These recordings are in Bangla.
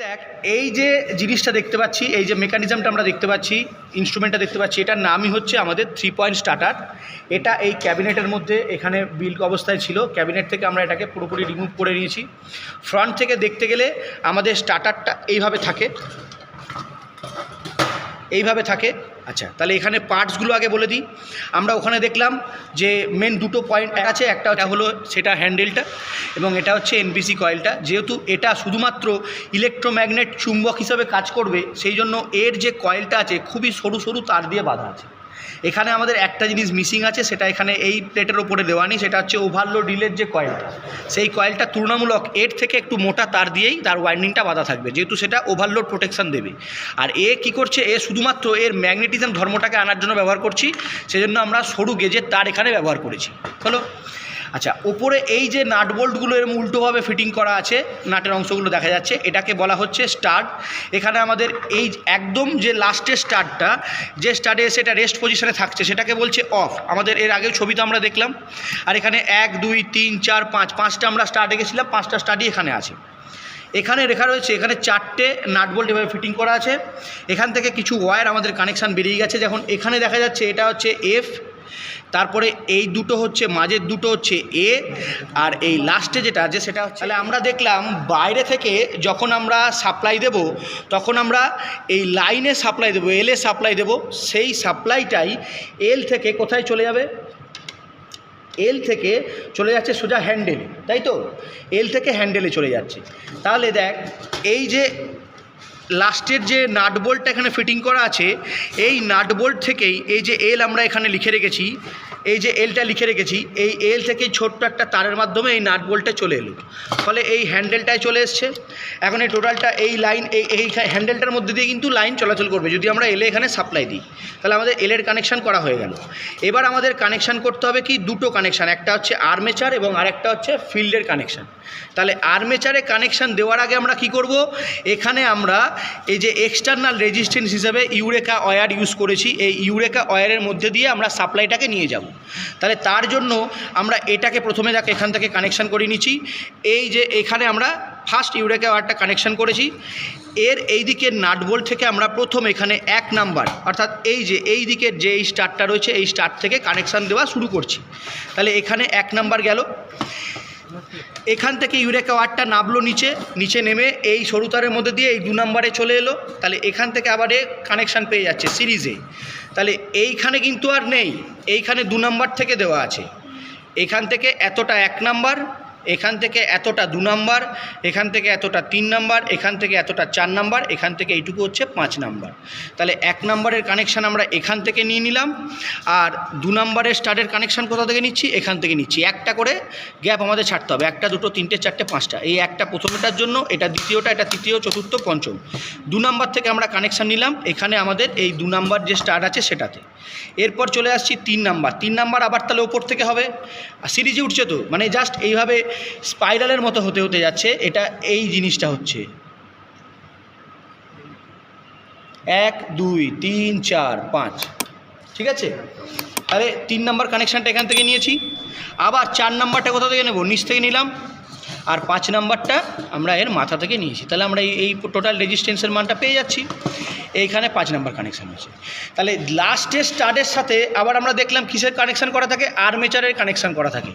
দেখ এই যে জিনিসটা দেখতে পাচ্ছি, এই যে মেকানিজমটা আমরা দেখতে পাচ্ছি, ইনস্ট্রুমেন্টটা দেখতে পাচ্ছি, এটার নামই হচ্ছে আমাদের 3 পয়েন্ট স্টার্টার। এটা এই ক্যাবিনেটের মধ্যে এখানে বিল্ড অবস্থায় ছিল, ক্যাবিনেট থেকে আমরা এটাকে পুরোপুরি রিমুভ করে নিয়েছি। ফ্রন্ট থেকে দেখতে গেলে আমাদের স্টার্টারটা এইভাবে থাকে, এইভাবে থাকে। আচ্ছা, তাহলে এখানে পার্টসগুলো আগে বলে দিই। আমরা ওখানে দেখলাম যে মেন দুটো পয়েন্ট আছে, একটা হলো সেটা হ্যান্ডেলটা এবং এটা হচ্ছে এনবিসি কয়েলটা। যেহেতু এটা শুধুমাত্র ইলেকট্রোম্যাগনেট চুম্বক হিসাবে কাজ করবে, সেই জন্য এর যে কয়েলটা আছে খুবই সরু সরু তার দিয়ে বাঁধা আছে। এখানে আমাদের একটা জিনিস মিসিং আছে, সেটা এখানে এই প্লেটের ওপরে দেওয়া নেই, সেটা হচ্ছে ওভারলোড রিলের যে কয়েলটা, সেই কয়েলটা তুলনামূলক এর থেকে একটু মোটা তার দিয়েই তার ওয়াইন্ডিংটা বাঁধা থাকবে, যেহেতু সেটা ওভারলোড প্রোটেকশন দেবে। আর এ কী করছে, এ শুধুমাত্র এর ম্যাগনেটিজম ধর্মটাকে আনার জন্য ব্যবহার করছি, সেজন্য আমরা সরু গেজের তার এখানে ব্যবহার করেছি। হলো। আচ্ছা, ওপরে এই যে নাট বোল্টগুলো এরকম উল্টোভাবে ফিটিং করা আছে, নাটের অংশগুলো দেখা যাচ্ছে, এটাকে বলা হচ্ছে স্টাড। এখানে আমাদের এই একদম যে লাস্টের স্টাডটা, যে স্টাডে সেটা রেস্ট পজিশনে থাকছে, সেটাকে বলছে অফ। আমাদের এর আগেও ছবিতে আমরা দেখলাম। আর এখানে 1 2 3 4 5 5টা আমরা স্টাড এঁকেছিলাম, 5টা স্টাডই এখানে আছে। এখানে লেখা রয়েছে, এখানে 4টে নাট বোল্ট এভাবে ফিটিং করা আছে। এখান থেকে কিছু ওয়্যার আমাদের কানেকশান বেরিয়ে গেছে। যখন এখানে দেখা যাচ্ছে এটা হচ্ছে এফ, তারপরে এই দুটো হচ্ছে মাঝের দুটো হচ্ছে এ, আর এই লাস্টে যেটা আছে সেটা হচ্ছে। তাহলে আমরা দেখলাম বাইরে থেকে যখন আমরা সাপ্লাই দেব, তখন আমরা এই লাইনে সাপ্লাই দেবো, এলে সাপ্লাই দেব, সেই সাপ্লাইটাই এল থেকে কোথায় চলে যাবে, এল থেকে চলে যাচ্ছে সোজা হ্যান্ডেলে, তাই তো? এল থেকে হ্যান্ডেলে চলে যাচ্ছে। তাহলে দেখ এই যে লাস্টের যে নাট বোল্টটা এখানে ফিটিং করা আছে, এই নাট বোল্ট থেকেই এই যে এল আমরা এখানে লিখে রেখেছি, এই যে এলটা লিখে রেখেছি, এই এল থেকে ছোট্ট একটা তারের মাধ্যমে এই নাট বোল্টে চলে এলো, ফলে এই হ্যান্ডেলটায় চলে এসছে। এখন এই টোটালটা এই লাইন এই হ্যান্ডেলটার মধ্যে দিয়ে কিন্তু লাইন চলাচল করবে যদি আমরা এলে এখানে সাপ্লাই দিই। তাহলে আমাদের এলের কানেকশান করা হয়ে গেল। এবার আমাদের কানেকশান করতে হবে কি, দুটো কানেকশান, একটা হচ্ছে আর্মেচার এবং আরেকটা হচ্ছে ফিল্ডের কানেকশান। তাহলে আর্মেচারে কানেকশান দেওয়ার আগে আমরা কি করব, এখানে আমরা এই যে এক্সটার্নাল রেজিস্ট্যান্স হিসেবে ইউরেকা ওয়্যার ইউজ করেছি, এই ইউরেকা ওয়্যারের মধ্যে দিয়ে আমরা সাপ্লাইটাকে নিয়ে যাব। তাহলে তার জন্য আমরা এটাকে প্রথমে যাকে এখান থেকে কানেকশান করে নিচ্ছি। এই যে এখানে আমরা ফার্স্ট ইউরেকা ওয়্যারটা কানেকশান করেছি, এর এই দিকের নাট বোল্ট থেকে আমরা প্রথম এখানে 1 নাম্বার, অর্থাৎ এই যে এই দিকের যে এই স্টারটা রয়েছে, এই স্টার থেকে কানেকশান দেওয়া শুরু করছি। তাহলে এখানে 1 নাম্বার গেল, এখান থেকে ইউরেকা ওয়্যারটা নামলো নিচে নেমে এই সরু তারের মধ্যে দিয়ে এই 2 নাম্বারে চলে এলো। তাহলে এখান থেকে আবার কানেকশান পেয়ে যাচ্ছে সিরিজে। তাহলে এইখানে কিন্তু আর নেই, এইখানে 2 নাম্বার থেকে দেওয়া আছে, এখান থেকে এতটা 1 নাম্বার, এখান থেকে এতটা 2 নাম্বার, এখান থেকে এতটা 3 নাম্বার, এখান থেকে এতটা 4 নাম্বার, এখান থেকে এইটুকু হচ্ছে 5 নাম্বার। তাহলে 1 নাম্বারের কানেকশান আমরা এখান থেকে নিয়ে নিলাম, আর 2 নাম্বারের স্টারের কানেকশান কোথা থেকে নিচ্ছি, এখান থেকে নিচ্ছি। একটা করে গ্যাপ আমাদের ছাড়তে হবে, 1টা 2টো 3টে 4টে 5টা। এই একটা প্রথমটার জন্য, এটা দ্বিতীয়টা, এটা তৃতীয়, চতুর্থ, পঞ্চম। 2 নাম্বার থেকে আমরা কানেকশান নিলাম এখানে আমাদের এই 2 নাম্বার যে স্টার আছে সেটাতে। এরপর চলে আসছি 3 নাম্বার। 3 নাম্বার আবার তাহলে ওপর থেকে হবে, সিরিজে উঠছে তো, মানে জাস্ট এইভাবে স্পাইরালের মতো হতে হতে যাচ্ছে। এটা এই জিনিসটা হচ্ছে 1 2 3 4 5, ঠিক আছে? তাহলে 3 নাম্বার কানেকশানটা এখান থেকে নিয়েছি। আবার 4 নাম্বারটা কোথা থেকে নেব, নিচ থেকে নিলাম, আর 5 নাম্বারটা আমরা এর মাথা থেকে নিয়েছি। তাহলে আমরা এই টোটাল রেজিস্ট্যান্সের মানটা পেয়ে যাচ্ছি। এইখানে 5 নাম্বার কানেকশান হয়েছে। তাহলে লাস্টের স্টার্টের সাথে আবার আমরা দেখলাম কিসের কানেকশান করা থাকে, আর্মেচারের কানেকশান করা থাকে।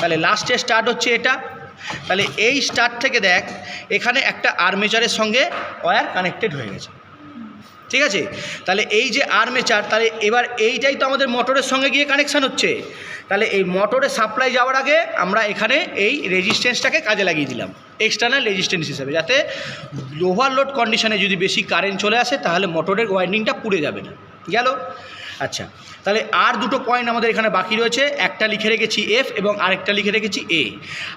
তাহলে লাস্টের স্টার্ট হচ্ছে এটা। তাহলে এই স্টার্ট থেকে দেখ এখানে একটা আর্মেচারের সঙ্গে ওয়্যার কানেক্টেড হয়ে গেছে, ঠিক আছে? তাহলে এই যে আর্মেচার, তাহলে এবার এইটাই তো আমাদের মোটরের সঙ্গে গিয়ে কানেকশান হচ্ছে। তাহলে এই মোটরে সাপ্লাই যাওয়ার আগে আমরা এখানে এই রেজিস্ট্যান্সটাকে কাজে লাগিয়ে দিলাম এক্সটার্নাল রেজিস্ট্যান্স হিসেবে, যাতে ওভারলোড কন্ডিশনে যদি বেশি কারেন্ট চলে আসে তাহলে মোটরের ওয়াইন্ডিংটা পুড়ে যাবে না। গেল? আচ্ছা, তাহলে আর দুটো পয়েন্ট আমাদের এখানে বাকি রয়েছে, একটা লিখে রেখেছি এফ এবং আরেকটা লিখে রেখেছি এ।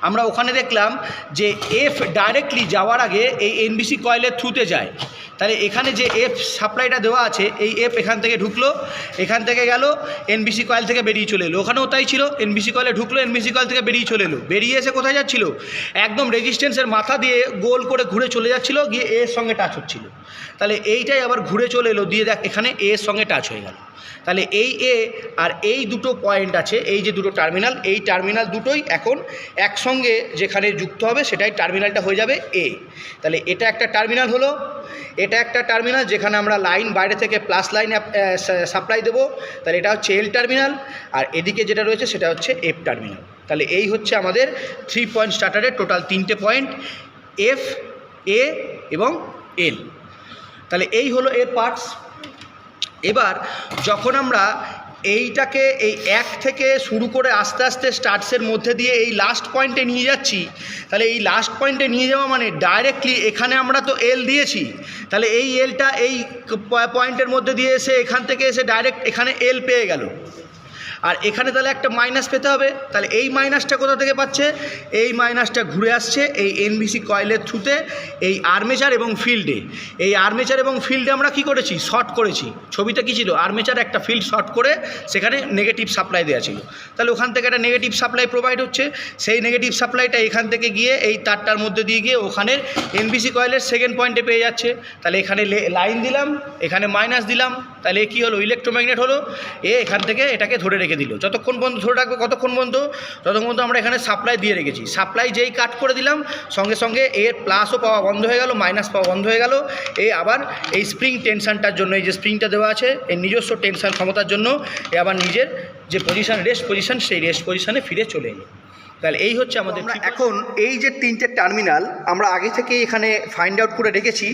আমরা ওখানে দেখলাম যে এফ ডাইরেক্টলি যাওয়ার আগে এই এনবিসি কয়েলের থ্রুতে যায়। তাহলে এখানে যে এফ সাপ্লাইটা দেওয়া আছে, এই এফ এখান থেকে ঢুকলো, এখান থেকে গেল, এনবিসি কয়েল থেকে বেরিয়ে চলে এলো। ওখানেও তাই ছিল, এনবিসি কয়েলে ঢুকলো, এনবিসি কয়েল থেকে বেরিয়ে চলে এলো। বেরিয়ে এসে কোথায় যাচ্ছিল, একদম রেজিস্ট্যান্সের মাথা দিয়ে গোল করে ঘুরে চলে যাচ্ছিল, গিয়ে এর সঙ্গে টাচ হচ্ছিল। তাহলে এইটাই আবার ঘুরে চলে এলো, দিয়ে দেখ এখানে এর সঙ্গে টাচ হয়ে গেল। তাহলে এই এ আর এই দুটো পয়েন্ট আছে, এই যে দুটো টার্মিনাল, এই টার্মিনাল দুটোই এখন একসঙ্গে যেখানে যুক্ত হবে সেটাই টার্মিনালটা হয়ে যাবে এ। তাহলে এটা একটা টার্মিনাল হলো, এটা একটা টার্মিনাল যেখানে আমরা লাইন বাইরে থেকে প্লাস লাইন সাপ্লাই দেবো, তাহলে এটা হচ্ছে এল টার্মিনাল, আর এদিকে যেটা রয়েছে সেটা হচ্ছে এফ টার্মিনাল। তাহলে এই হচ্ছে আমাদের 3 পয়েন্ট স্টার্টারের টোটাল 3টে পয়েন্ট, এফ, এ এবং এল। তাহলে এই হলো এর পার্টস। এবার যখন আমরা এইটাকে এই এক থেকে শুরু করে আস্তে আস্তে স্টার্টসের মধ্যে দিয়ে এই লাস্ট পয়েন্টে নিয়ে যাচ্ছি, তাহলে এই লাস্ট পয়েন্টে নিয়ে যাওয়া মানে ডাইরেক্টলি এখানে আমরা তো এল দিয়েছি, তাহলে এই এলটা এই পয়েন্টের মধ্যে দিয়ে এসে এখান থেকে এসে ডাইরেক্ট এখানে এল পেয়ে গেল। আর এখানে তাহলে একটা মাইনাস পেতে হবে, তাহলে এই মাইনাসটা কোথা থেকে পাচ্ছে? এই মাইনাসটা ঘুরে আসছে এই এনবিসি কয়েলের থ্রুতে এই আর্মেচার এবং ফিল্ডে। এই আর্মেচার এবং ফিল্ডে আমরা কি করেছি? শর্ট করেছি। ছবিতে কী ছিল? আর্মেচার একটা ফিল্ড শর্ট করে সেখানে নেগেটিভ সাপ্লাই দেওয়া ছিল, তাহলে ওখান থেকে একটা নেগেটিভ সাপ্লাই প্রোভাইড হচ্ছে। সেই নেগেটিভ সাপ্লাইটা এখান থেকে গিয়ে এই তারটার মধ্যে দিয়ে গিয়ে ওখানের এনবিসি কয়েলের সেকেন্ড পয়েন্টে পেয়ে যাচ্ছে। তাহলে এখানে লাইন দিলাম, এখানে মাইনাস দিলাম, তাহলে কী হলো? ইলেকট্রোম্যাগনেট হলো। এখান থেকে এটাকে ধরে রেখে দিল। যতক্ষণ পর্যন্ত ধরে রাখবে, কতক্ষণ পর্যন্ত? যতক্ষণ পর্যন্ত আমরা এখানে সাপ্লাই দিয়ে রেখেছি। সাপ্লাই যেই কাট করে দিলাম, সঙ্গে সঙ্গে এর প্লাসও পাওয়া বন্ধ হয়ে গেল, মাইনাস পাওয়া বন্ধ হয়ে গেল। আবার এই স্প্রিং টেনশনটার জন্য, এই যে স্প্রিংটা দেওয়া আছে এই নিজস্ব টেনশন ক্ষমতার জন্য আবার নিজের যে পজিশন, রেস্ট পজিশন, সেই রেস্ট পজিশনে ফিরে চলে এলো। তাহলে এই হচ্ছে আমাদের। এখন এই যে 3টে টার্মিনাল আমরা আগে থেকে এখানে ফাইন্ড আউট করে রেখেছি।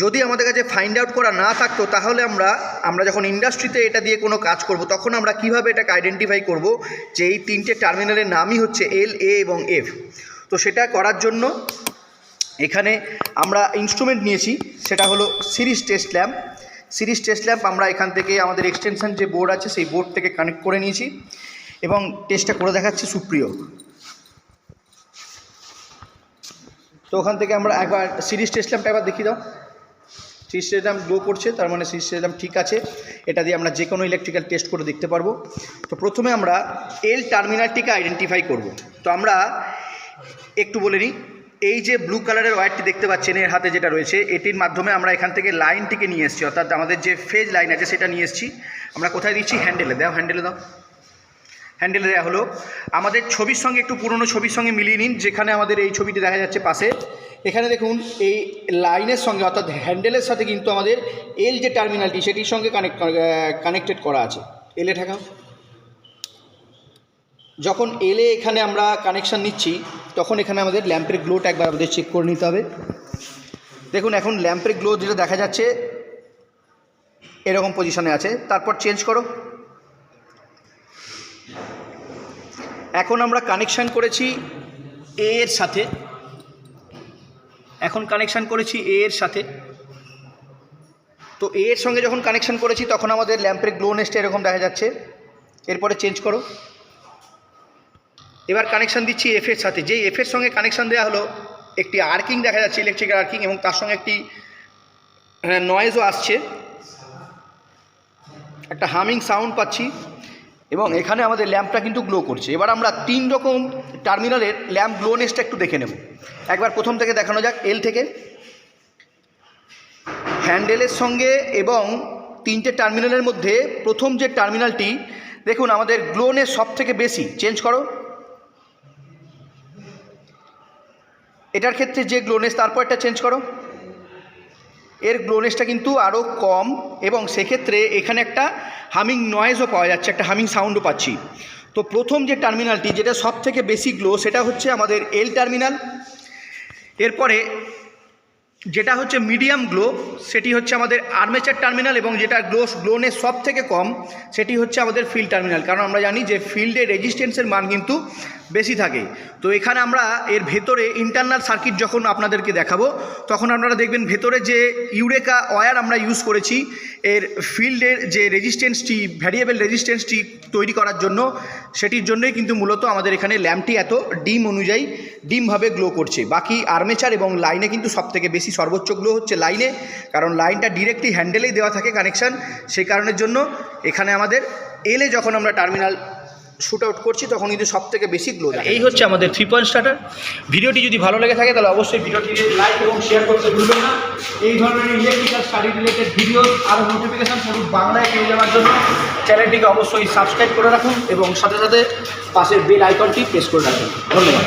যদি আমাদের কাছে ফাইন্ড আউট করা না থাকতো, তাহলে আমরা যখন ইন্ডাস্ট্রিতে এটা দিয়ে কোনো কাজ করব, তখন আমরা কিভাবে এটাকে আইডেন্টিফাই করব যে এই 3টে টার্মিনালের নামই হচ্ছে এল, এ এবং এফ। তো সেটা করার জন্য এখানে আমরা ইনস্ট্রুমেন্ট নিয়েছি, সেটা হলো series test lamp. Series test lamp আমরা এখান থেকে আমাদের এক্সটেনশন যে বোর্ড আছে সেই বোর্ড থেকে কানেক্ট করে নিয়েছি এবং টেস্টটা করে দেখাচ্ছি সুপ্রিয়। তো ওখান থেকে আমরা একবার সিরিজ টেস্ট ল্যাম্পটা একবার দেখিয়ে দাও। সিরিজ টেস্ট ল্যাম্প গ্লো করছে, তার মানে সিরিজ টেস্ট ল্যাম্প ঠিক আছে। এটা দিয়ে আমরা যে কোনো ইলেকট্রিক্যাল টেস্ট করে দেখতে পারবো। তো প্রথমে আমরা এল টার্মিনালটিকে আইডেন্টিফাই করব। তো আমরা একটু বলে নিই, এই যে ব্লু কালারের ওয়্যারটি দেখতে পাচ্ছেন এর হাতে যেটা রয়েছে, এটির মাধ্যমে আমরা এখান থেকে লাইনটিকে নিয়ে এসেছি, অর্থাৎ আমাদের যে ফেজ লাইন আছে সেটা নিয়ে এসেছি। আমরা কোথায় দিচ্ছি? হ্যান্ডেলে দাও, হ্যান্ডেলে দাও, হ্যান্ডেলে দেওয়া হলো। আমাদের ছবির সঙ্গে, একটু পুরনো ছবির সঙ্গে মিলিয়ে নিন, যেখানে আমাদের এই ছবিটি দেখা যাচ্ছে পাশে। এখানে দেখুন এই লাইনের সঙ্গে, অর্থাৎ হ্যান্ডেলের সাথে কিন্তু আমাদের এল যে টার্মিনালটি সেটির সঙ্গে কানেক্টেড করা আছে। এলে ঠেকাও। যখন এলে এখানে আমরা কানেকশান নিচ্ছি, তখন এখানে আমাদের ল্যাম্পের গ্লোটা একবার আমাদের চেক করে নিতে হবে। দেখুন এখন ল্যাম্পের গ্লো যেটা দেখা যাচ্ছে এরকম পজিশনে আছে। তারপর চেঞ্জ করো। এখন আমরা কানেকশান করেছি এ এর সাথে, এখন কানেকশান করেছি এ এর সাথে। তো এ এর সঙ্গে যখন কানেকশান করেছি তখন আমাদের ল্যাম্পের গ্লোনেসটা এরকম দেখা যাচ্ছে। এরপরে চেঞ্জ করো। এবার কানেকশান দিচ্ছি এফ এর সাথে। যেই এফ এর সঙ্গে কানেকশান দেওয়া হলো, একটি আর্কিং দেখা যাচ্ছে, ইলেকট্রিক্যাল আর্কিং, এবং তার সঙ্গে একটি নয়েজও আসছে, একটা হামিং সাউন্ড পাচ্ছি, এবং এখানে আমাদের ল্যাম্পটা কিন্তু গ্লো করছে। এবার আমরা 3 রকম টার্মিনালের ল্যাম্প গ্লোনেসটা একটু দেখে নেব। একবার প্রথম থেকে দেখানো যাক, এল থেকে। হ্যান্ডেলের সঙ্গে এবং 3টে টার্মিনালের মধ্যে প্রথম যে টার্মিনালটি দেখুন আমাদের গ্লোনেস সব থেকে বেশি। চেঞ্জ করো। এটার ক্ষেত্রে যে গ্লোনেস, তারপর একটা চেঞ্জ করো, এর গ্লোনেসটা কিন্তু আরও কম, এবং সেক্ষেত্রে এখানে একটা হামিং নয়েজও পাওয়া যাচ্ছে, একটা হামিং সাউন্ডও পাচ্ছি। তো প্রথম যে টার্মিনালটি যেটা সব থেকে বেশি গ্লো, সেটা হচ্ছে আমাদের এল টার্মিনাল। এরপরে যেটা হচ্ছে মিডিয়াম গ্লো, সেটি হচ্ছে আমাদের আর্মেচার টার্মিনাল, এবং যেটা গ্লোনেস সব থেকে কম সেটি হচ্ছে আমাদের ফিল্ড টার্মিনাল। কারণ আমরা জানি যে ফিল্ডে রেজিস্ট্যান্সের মান কিন্তু বেশি থাকে। তো এখানে আমরা এর ভেতরে ইন্টারনাল সার্কিট যখন আপনাদেরকে দেখাবো, তখন আপনারা দেখবেন ভেতরে যে ইউরেকা ওয়্যার আমরা ইউজ করেছি এর ফিল্ডের যে রেজিস্ট্যান্সটি, ভ্যারিয়েবল রেজিস্ট্যান্সটি তৈরি করার জন্য, সেটির জন্যই কিন্তু মূলত আমাদের এখানে ল্যাম্পটি এত ডিম অনুযায়ী ডিমভাবে গ্লো করছে। বাকি আর্মেচার এবং লাইনে কিন্তু সবথেকে বেশি সর্বোচ্চ গ্লো হচ্ছে লাইনে, কারণ লাইনটা ডিরেক্টলি হ্যান্ডেলেই দেওয়া থাকে কানেকশান। সেই কারণের জন্য এখানে আমাদের এলে যখন আমরা টার্মিনাল শ্যুট আউট করছি তখন কিন্তু সব থেকে বেশি গ্লো দেয়। এই হচ্ছে আমাদের 3 পয়েন্ট স্টার্টার। ভিডিওটি যদি ভালো লেগে থাকে তাহলে অবশ্যই ভিডিওটি লাইক এবং শেয়ার করতে ভুলবেন না। এই ধরনের ইলেকট্রিক্যাল স্টাডি রিলেটেড ভিডিও আরও নোটিফিকেশান শুধু বাংলায় পেয়ে যাওয়ার জন্য চ্যানেলটিকে অবশ্যই সাবস্ক্রাইব করে রাখুন এবং সাথে সাথে পাশের বেল আইকনটি প্রেস করে রাখুন। ধন্যবাদ।